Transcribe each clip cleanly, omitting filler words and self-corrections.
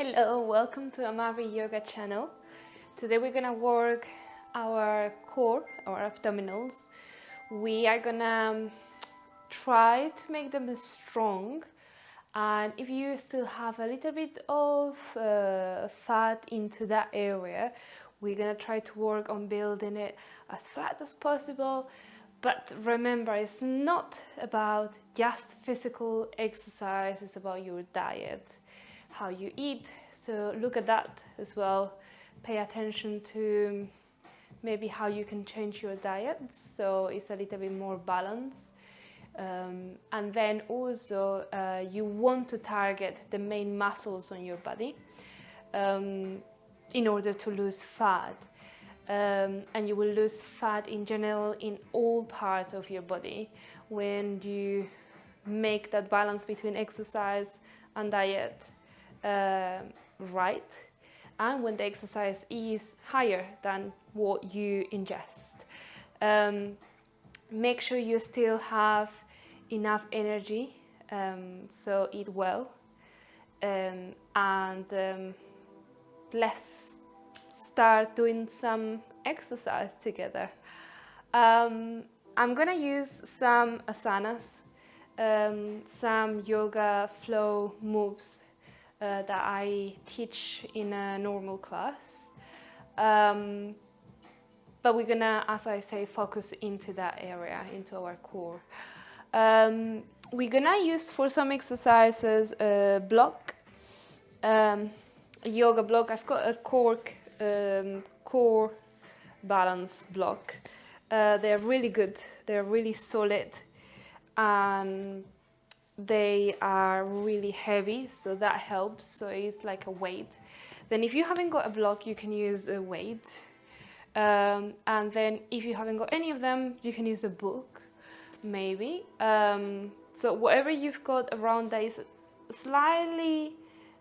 Hello, welcome to Amari Yoga channel. Today we're gonna work our core, our abdominals. We are gonna try to make them strong, and if you still have a little bit of fat into that area, we're gonna try to work on building it as flat as possible. But remember, it's not about just physical exercise, it's about your diet, how you eat. So look at that as well. Pay attention to maybe how you can change your diet so it's a little bit more balanced. And then also you want to target the main muscles on your body in order to lose fat. And you will lose fat in general in all parts of your body when you make that balance between exercise and diet right, and when the exercise is higher than what you ingest. Make sure you still have enough energy, so eat well, and let's start doing some exercise together. I'm gonna use some asanas, some yoga flow moves that I teach in a normal class. But we're gonna, as I say, focus into that area, into our core. We're gonna use for some exercises a block, a yoga block. I've got a core balance block. They're really good, they're really solid, and they are really heavy, so that helps. So it's like a weight. Then if you haven't got a block, you can use a weight, and then if you haven't got any of them, you can use a book maybe. So whatever you've got around that is slightly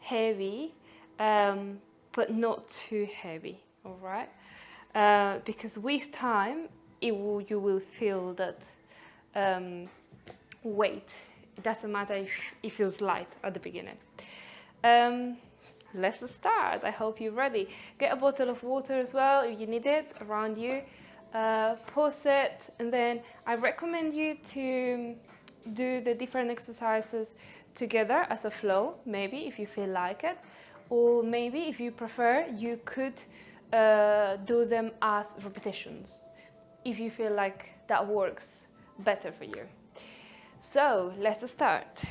heavy, but not too heavy, all right? Because with time you will feel that weight. It doesn't matter if it feels light at the beginning. Let's start. I hope you're ready. Get a bottle of water as well if you need it around you. Pause it, and then I recommend you to do the different exercises together as a flow, maybe if you feel like it, or maybe if you prefer, you could do them as repetitions if you feel like that works better for you. So let's start.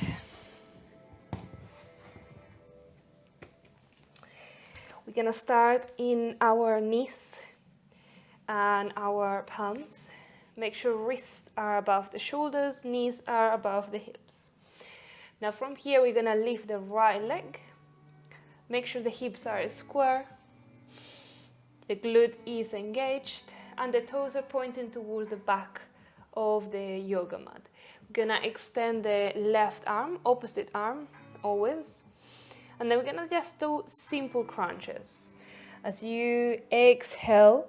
We're gonna start in our knees and our palms. Make sure wrists are above the shoulders, knees are above the hips. Now from here we're gonna lift the right leg. Make sure the hips are square, the glute is engaged, and the toes are pointing towards the back of the yoga mat. We're gonna extend the left arm, opposite arm, always. And then we're gonna just do simple crunches. As you exhale,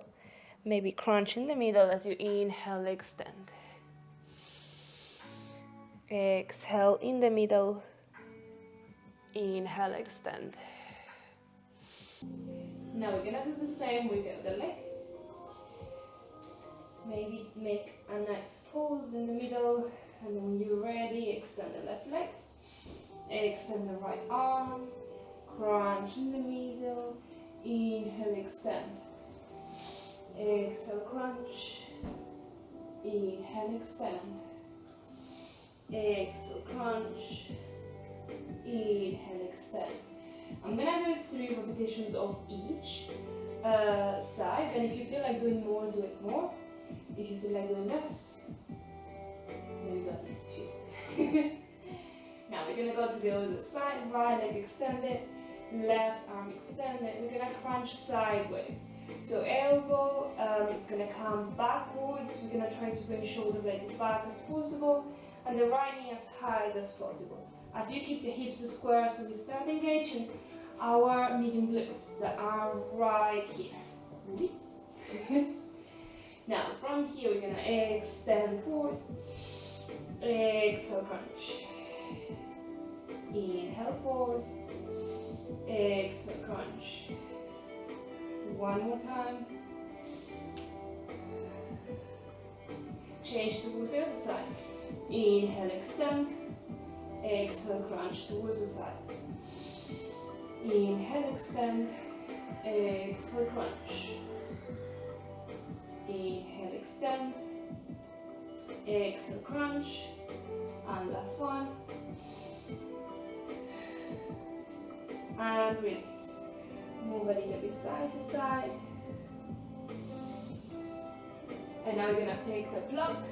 maybe crunch in the middle. As you inhale, extend. Exhale in the middle. Inhale, extend. Now we're gonna do the same with the other leg. Maybe make a nice pause in the middle, and then when you're ready, extend the left leg, extend the right arm, crunch in the middle, inhale, extend, exhale, crunch, inhale, extend, exhale, crunch, inhale, extend. I'm gonna do 3 repetitions of each side, and if you feel like doing more, do it more. If you feel like doing less, maybe do at least 2. Now we're gonna go to the other side, right leg extended, left arm extended. We're gonna crunch sideways. So elbow, it's gonna come backwards. We're gonna try to bring shoulder blade as back as possible, and the right knee as high as possible. As you keep the hips square, so we start engaging our medium glutes that are right here. Ready? Now from here we're gonna extend forward, exhale, crunch, inhale forward, exhale, exhale, crunch. One more time. Change towards the other side. Inhale, extend. Exhale, crunch towards the side. Inhale, extend. Exhale, crunch. Inhale, extend. Exhale, crunch. And last one. And release. Move a little bit side to side. And now we're going to take the block.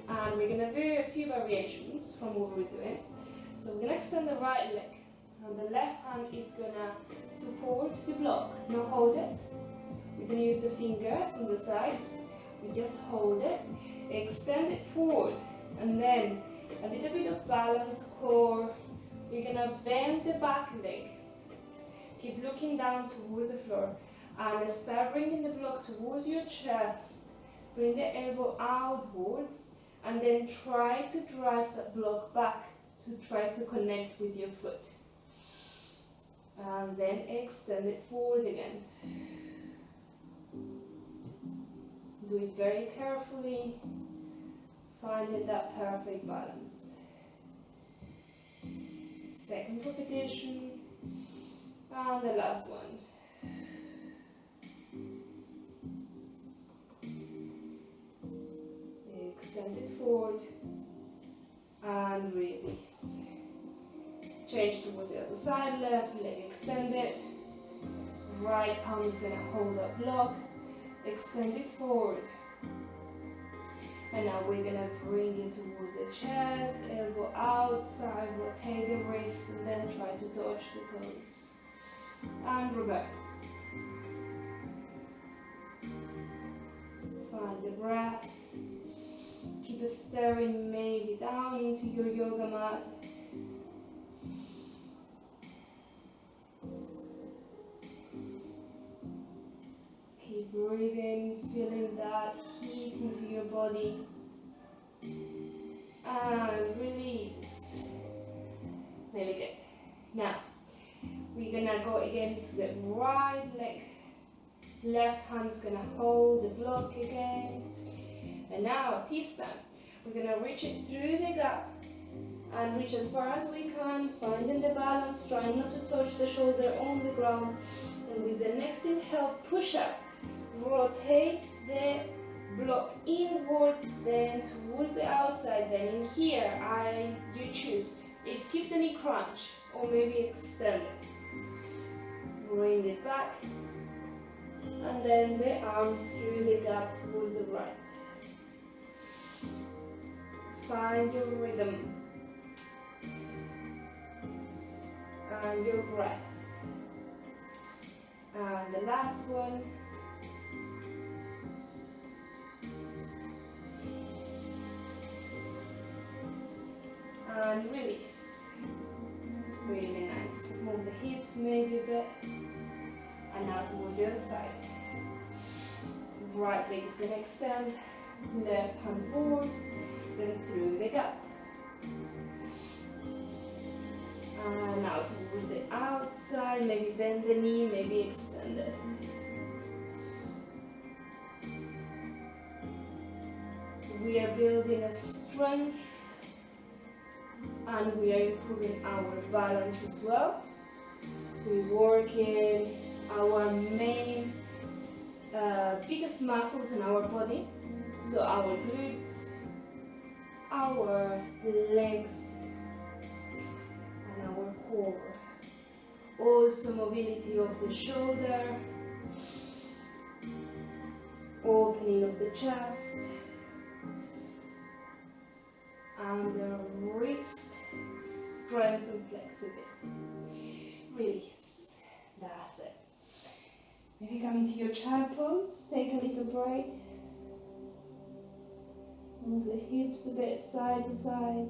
And we're going to do a few variations from what we're doing. So we're going to extend the right leg. And the left hand is going to support the block. Now hold it. We don't use the fingers on the sides. We just hold it. Extend it forward. And then a little bit of balance, core. We're going to bend the back leg. Keep looking down towards the floor. And start bringing the block towards your chest. Bring the elbow outwards. And then try to drive that block back to try to connect with your foot. And then extend it forward again. Do it very carefully, finding that perfect balance. Second repetition, and the last one. Extend it forward, and release. Change towards the other side, left leg extended. Right palm is going to hold up block. Extend it forward. And now we're going to bring it towards the chest, elbow outside, rotate the wrist, and then try to touch the toes. And reverse. Find the breath. Keep staring maybe down into your yoga mat. Keep breathing, feeling that heat into your body. And release. Really good. Now, we're gonna go again to the right leg. Left hand's gonna hold the block again. And now, this time, we're gonna reach it through the gap and reach as far as we can, finding the balance, trying not to touch the shoulder on the ground. And with the next inhale, push up. Rotate the block inwards, then towards the outside. Then in here, you choose if keep the knee crunch or maybe extend it. Bring it back, and then the arm through the gap towards the right. Find your rhythm and your breath. And the last one. And release. Really nice. Move the hips maybe a bit. And now towards the other side. Right leg is going to extend. Left hand forward. Then through the gap. And now towards the outside. Maybe bend the knee, maybe extend it. So we are building a strength. And we are improving our balance as well. We're working our main biggest muscles in our body. So our glutes, our legs, and our core. Also mobility of the shoulder, opening of the chest, and the wrist, strength and flexibility. Release. That's it. Maybe come into your child pose. Take a little break. Move the hips a bit side to side.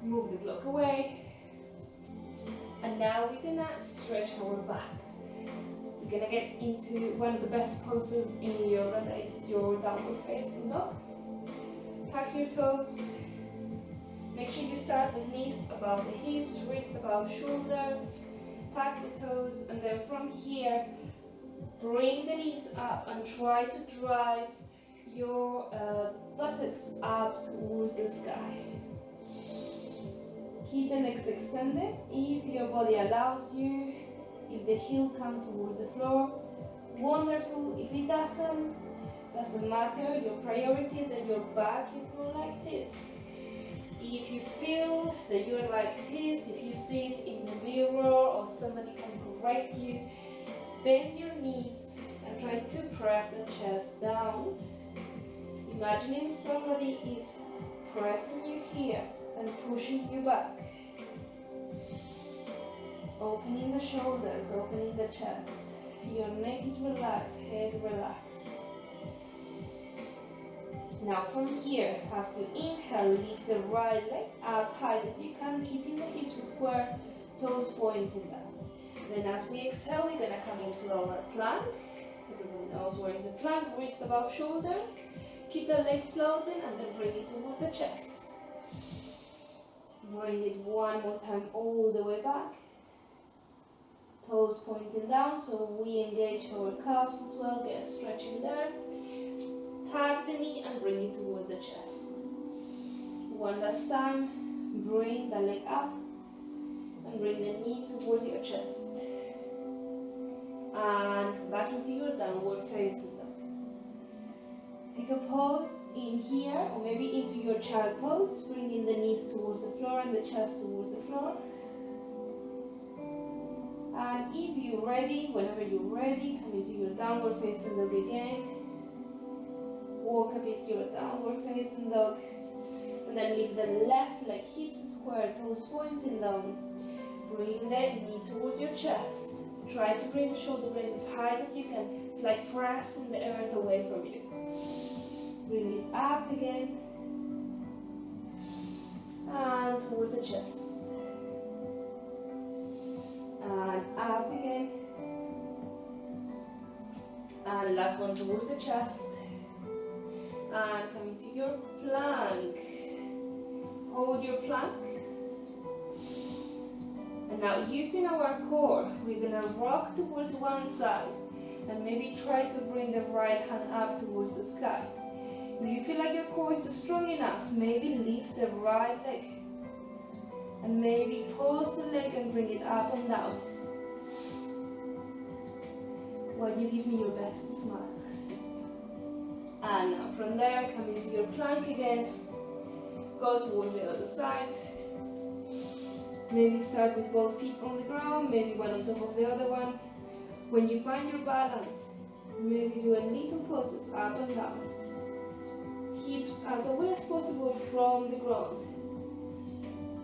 Move the block away. And now we're gonna stretch our back. You're gonna get into one of the best poses in yoga, that is your downward facing dog. Tuck your toes. Make sure you start with knees above the hips, wrists above shoulders. Tuck the toes, and then from here, bring the knees up and try to drive your buttocks up towards the sky. Keep the legs extended if your body allows you. If the heel comes towards the floor, wonderful. If it doesn't matter. Your priority is that your back is not like this. If you feel that you're like this, if you see it in the mirror or somebody can correct you, bend your knees and try to press the chest down. Imagining somebody is pressing you here and pushing you back. Opening the shoulders, opening the chest. Your neck is relaxed, head relaxed. Now from here, as you inhale, lift the right leg as high as you can, keeping the hips square, toes pointing down. Then as we exhale, we're gonna come into our plank. Everybody knows where is the plank, wrist above shoulders. Keep the leg floating and then bring it towards the chest. Bring it one more time all the way back. Toes pointing down, so we engage our calves as well, get a stretch in there. Tag the knee and bring it towards the chest. One last time, bring the leg up and bring the knee towards your chest. And back into your downward facing dog. Take a pause in here, or maybe into your child pose, bringing the knees towards the floor and the chest towards the floor. And if you're ready, whenever you're ready, come into your downward facing dog again. Walk a bit your downward facing dog. And then lift the left leg, hips square, toes pointing down. Bring the knee towards your chest. Try to bring the shoulder blade as high as you can. It's like pressing the earth away from you. Bring it up again. And towards the chest. And up again. And last one towards the chest. And coming to your plank. Hold your plank. And now using our core, we're gonna rock towards one side and maybe try to bring the right hand up towards the sky. If you feel like your core is strong enough, maybe lift the right leg and maybe pulse the leg and bring it up and down. While you give me your best smile. And now from there, come into your plank again. Go towards the other side. Maybe start with both feet on the ground, maybe one on top of the other one. When you find your balance, maybe do a little pulses up and down. Hips as away as possible from the ground.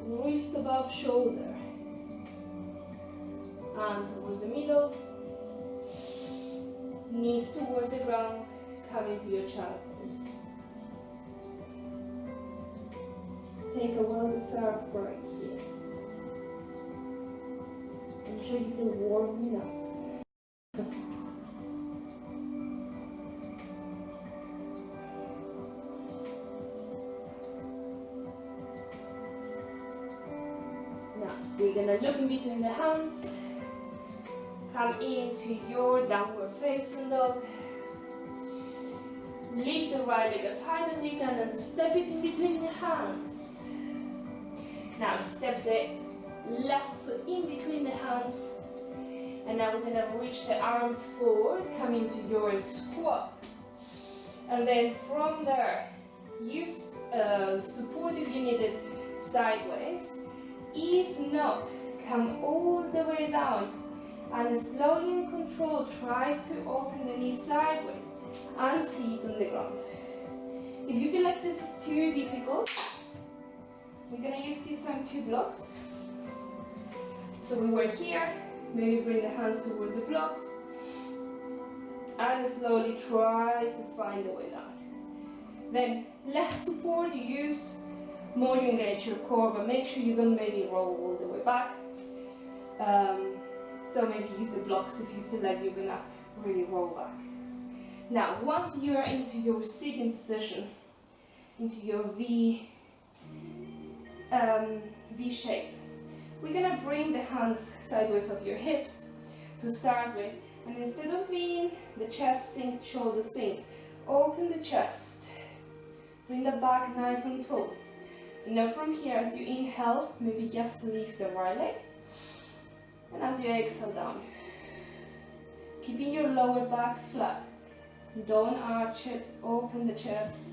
Wrist above shoulder. And towards the middle. Knees towards the ground. Come into your child pose. Take a well-deserved break here. I'm sure you feel warm enough. Now, we're gonna look in between the hands. Come into your downward facing dog. Lift the right leg as high as you can and step it in between the hands. Now step the left foot in between the hands. And now we're going to reach the arms forward, come into your squat. And then from there, use support if you need it sideways. If not, come all the way down. And slowly and controlled, try to open the knee sideways. And sit on the ground. If you feel like this is too difficult, we're going to use this time 2 blocks. So we were here, maybe bring the hands towards the blocks, and slowly try to find the way down. Then less support you use, more you engage your core, but make sure you don't maybe roll all the way back. So maybe use the blocks if you feel like you're gonna really roll back. Now, once you are into your sitting position, into your V shape, we're gonna bring the hands sideways of your hips to start with, and instead of being the chest sink, shoulder sink, open the chest, bring the back nice and tall. And now from here, as you inhale, maybe just lift the right leg, and as you exhale down, keeping your lower back flat. Don't arch it, open the chest,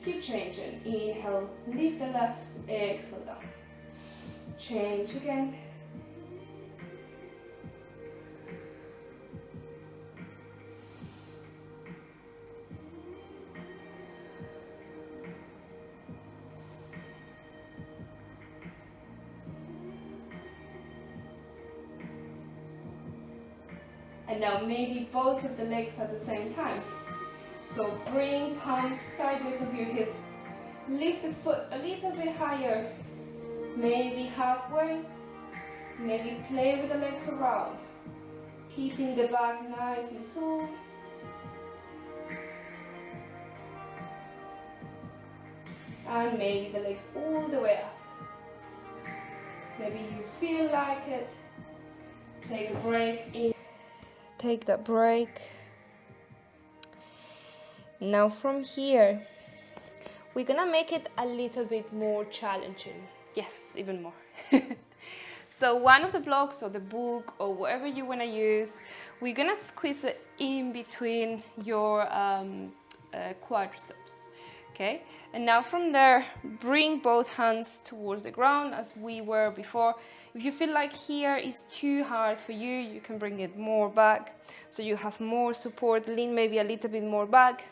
keep changing. Inhale, lift the left, exhale down. Change again. And now maybe both of the legs at the same time. So bring palms sideways of your hips. Lift the foot a little bit higher. Maybe halfway. Maybe play with the legs around. Keeping the back nice and tall. And maybe the legs all the way up. Maybe you feel like it. Take a break. Take that break. Now from here, we're gonna make it a little bit more challenging. Yes, even more. So one of the blocks or the book or whatever you wanna use, we're gonna squeeze it in between your quadriceps. Okay, and now from there, bring both hands towards the ground as we were before. If you feel like here is too hard for you, you can bring it more back so you have more support. Lean maybe a little bit more back.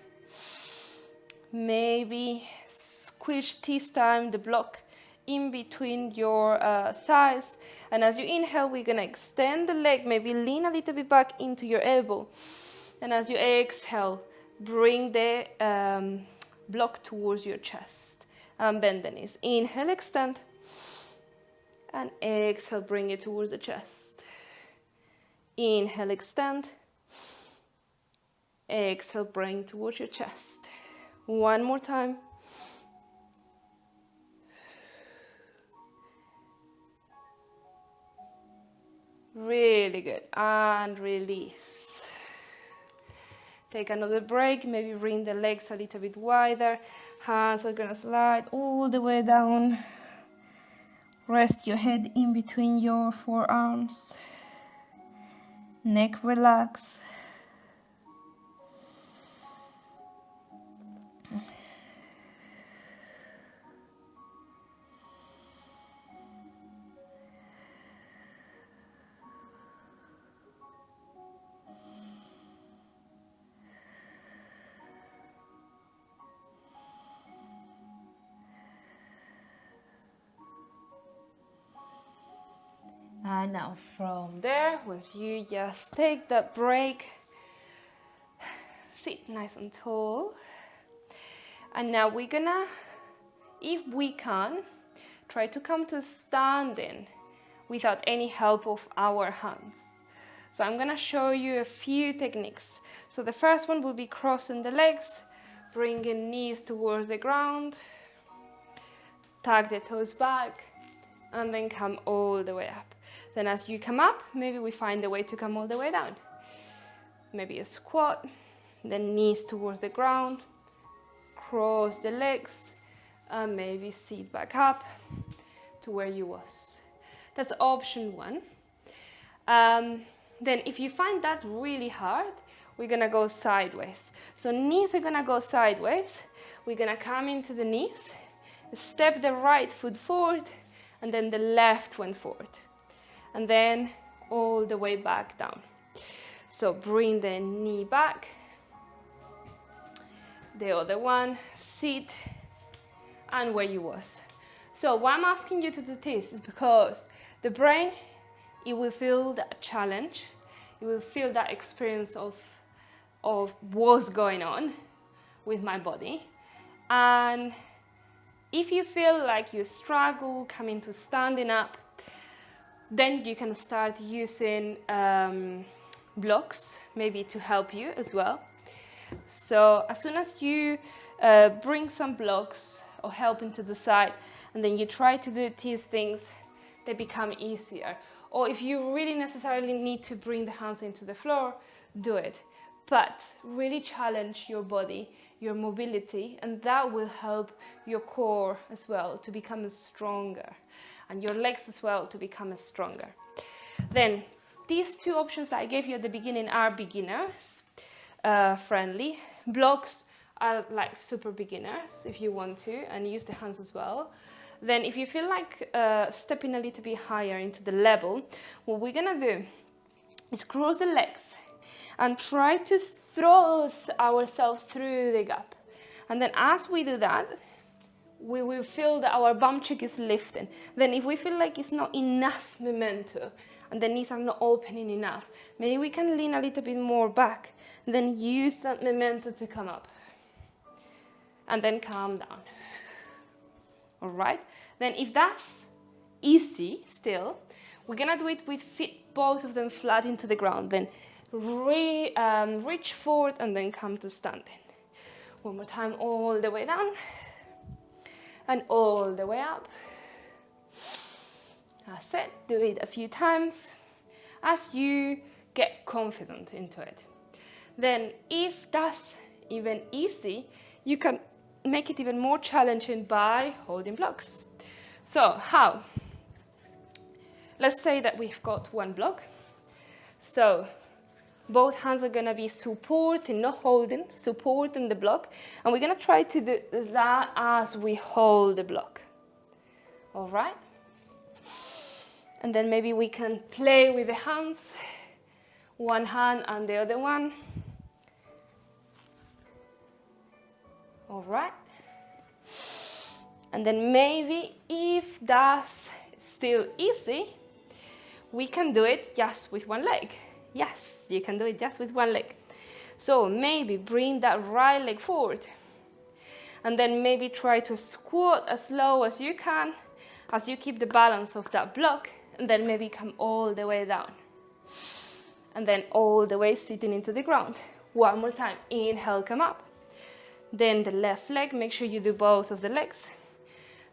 Maybe squish this time the block in between your thighs. And as you inhale, we're gonna extend the leg, maybe lean a little bit back into your elbow. And as you exhale, bring the block towards your chest and bend the knees. Inhale, extend, and exhale, bring it towards the chest. Inhale, extend, exhale, bring towards your chest. One more time. Really good, and release. Take another break, maybe bring the legs a little bit wider. Hands are gonna slide all the way down. Rest your head in between your forearms. Neck relax. And now from there, once you just take that break, sit nice and tall. And now we're gonna, if we can, try to come to standing without any help of our hands. So I'm gonna show you a few techniques. So the first one will be crossing the legs, bringing knees towards the ground, tuck the toes back, and then come all the way up. Then as you come up, maybe we find a way to come all the way down. Maybe a squat, then knees towards the ground, cross the legs, and maybe sit back up to where you was. That's option one. Then if you find that really hard, we're gonna go sideways. So knees are gonna go sideways. We're gonna come into the knees, step the right foot forward, and then the left one forward. And then all the way back down. So bring the knee back. The other one, sit, and where you was. So why I'm asking you to do this is because the brain, it will feel that challenge. It will feel that experience of what's going on with my body. And if you feel like you struggle coming to standing up, Then you can start using blocks, maybe to help you as well. So as soon as you bring some blocks or help into the side, and then you try to do these things, they become easier. Or if you really necessarily need to bring the hands into the floor, do it. But really challenge your body, your mobility, and that will help your core as well to become stronger, and your legs as well to become stronger. Then these two options that I gave you at the beginning are beginners friendly. Blocks are like super beginners if you want to, and use the hands as well. Then if you feel like stepping a little bit higher into the level, what we're gonna do is cross the legs and try to throw ourselves through the gap. And then as we do that, we will feel that our bum cheek is lifting. Then if we feel like it's not enough momentum and the knees are not opening enough, maybe we can lean a little bit more back and then use that momentum to come up. And then calm down. All right? Then if that's easy still, we're gonna do it with feet, both of them flat into the ground. Then reach forward and then come to standing. One more time, all the way down and all the way up. That's it. Do it a few times as you get confident into it. Then if that's even easy, you can make it even more challenging by holding blocks. So how? Let's say that we've got one block. So both hands are gonna be supporting, not holding, supporting the block. And we're gonna try to do that as we hold the block. All right? And then maybe we can play with the hands, one hand and the other one. All right? And then maybe if that's still easy, we can do it just with one leg. Yes, you can do it just with one leg. So maybe bring that right leg forward. And then maybe try to squat as low as you can, as you keep the balance of that block, and then maybe come all the way down. And then all the way sitting into the ground. One more time, inhale, come up. Then the left leg, make sure you do both of the legs.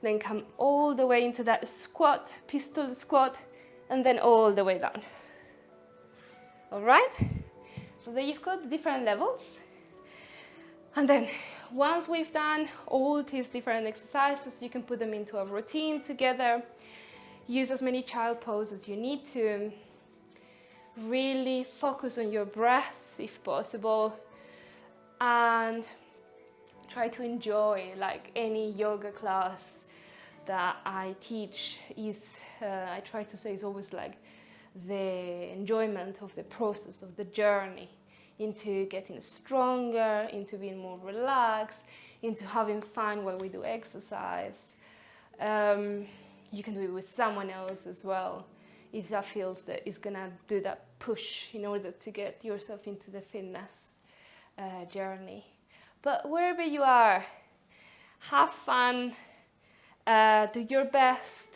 Then come all the way into that squat, pistol squat, and then all the way down. All right? So there you've got different levels. And then once we've done all these different exercises, you can put them into a routine together. Use as many child poses as you need to. Really focus on your breath if possible. And try to enjoy, like any yoga class that I teach is, I try to say, is always like the enjoyment of the process, of the journey into getting stronger, into being more relaxed, into having fun while we do exercise. You can do it with someone else as well, if that feels that it's gonna do that push in order to get yourself into the fitness journey. But wherever you are, have fun, do your best,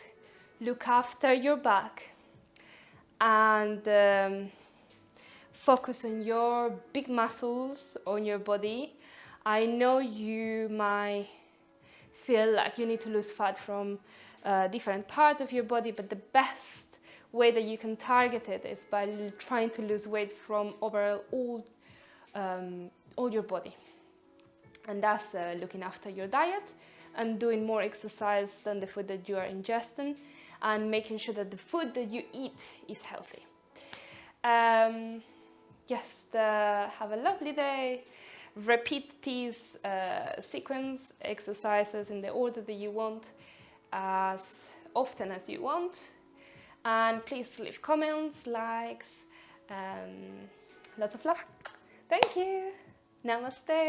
look after your back, and focus on your big muscles on your body. I know you might feel like you need to lose fat from different parts of your body, but the best way that you can target it is by trying to lose weight from overall all your body. And that's looking after your diet and doing more exercise than the food that you are ingesting, and making sure that the food that you eat is healthy. Just have a lovely day. Repeat these sequence exercises in the order that you want, as often as you want. And please leave comments, likes, lots of love. Thank you. Namaste.